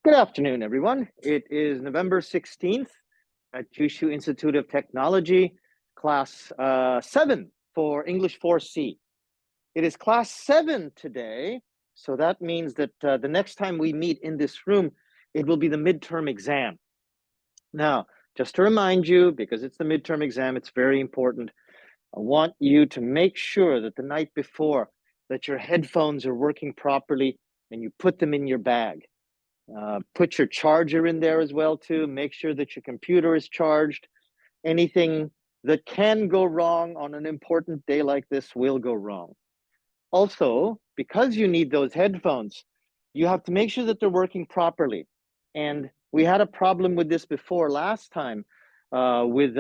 Good afternoon, everyone. It is November 16th at Kyushu Institute of Technology, class 7 for English 4C. It is class 7 today, so that means that the next time we meet in this room, it will be the midterm exam. Now, just to remind you, because it's the midterm exam, it's very important. I want you to make sure that the night before that your headphones are working properly and you put them in your bag. Put your charger in there as well too. Make sure that your computer is charged. Anything that can go wrong on an important day like this will go wrong. Also, because you need those headphones, you have to make sure that they're working properly. And we had a problem with this before last time with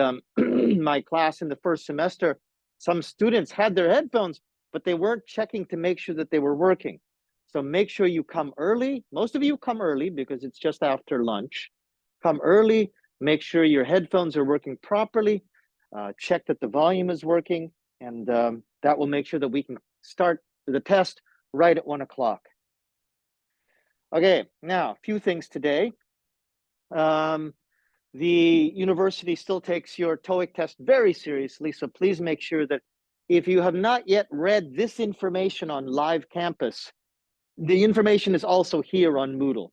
my class in the first semester. Some students had their headphones, but they weren't checking to make sure that they were working. So make sure you come early. Most of you come early because it's just after lunch. Come early, make sure your headphones are working properly, check that the volume is working, and that will make sure that we can start the test right at 1 o'clock. Okay, now, a few things today. The university still takes your TOEIC test very seriously, so please make sure that if you have not yet read this information on Live Campus, the information is also here on Moodle.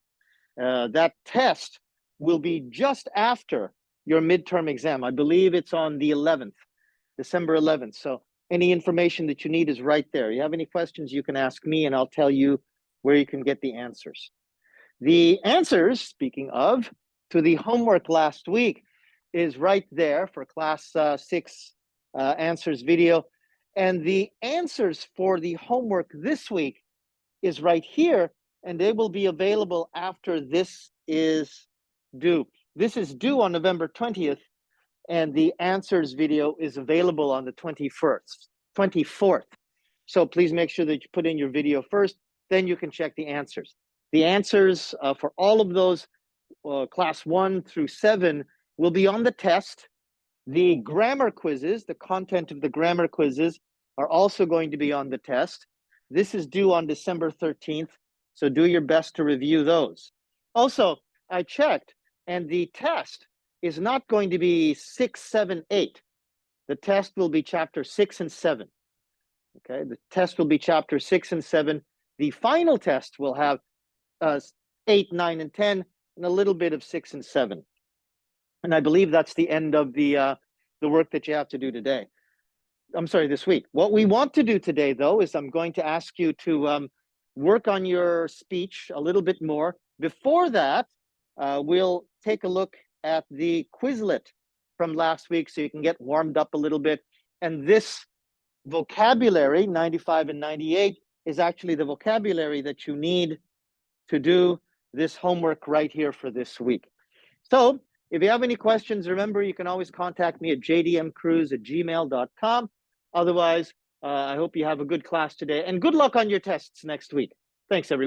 That test will be just after your midterm exam. I believe it's on the 11th, December 11th. So any information that you need is right there. You have any questions, you can ask me and I'll tell you where you can get the answers. The answers, speaking of, to the homework last week is right there for class 6 answers video. And the answers for the homework this week is right here, and they will be available after this is due. This is due on November 20th, and the answers video is available on the 24th. So please make sure that you put in your video first, then you can check the answers. The answers for all of those class 1 through 7 will be on the test. The grammar quizzes, the content of the grammar quizzes are also going to be on the test. This is due on December 13th, so do your best to review those. Also, I checked, and the test is not going to be 6, 7, 8. The test will be chapter 6 and 7. Okay, the test will be chapter 6 and 7. The final test will have 8, 9, and 10, and a little bit of 6 and 7. And I believe that's the end of the work that you have to do today. I'm sorry, this week. What we want to do today, though, is I'm going to ask you to work on your speech a little bit more. Before that, we'll take a look at the Quizlet from last week so you can get warmed up a little bit. And this vocabulary, 95 and 98, is actually the vocabulary that you need to do this homework right here for this week. So if you have any questions, remember, you can always contact me at jdmcruz@gmail.com. Otherwise, I hope you have a good class today, and good luck on your tests next week. Thanks, everybody.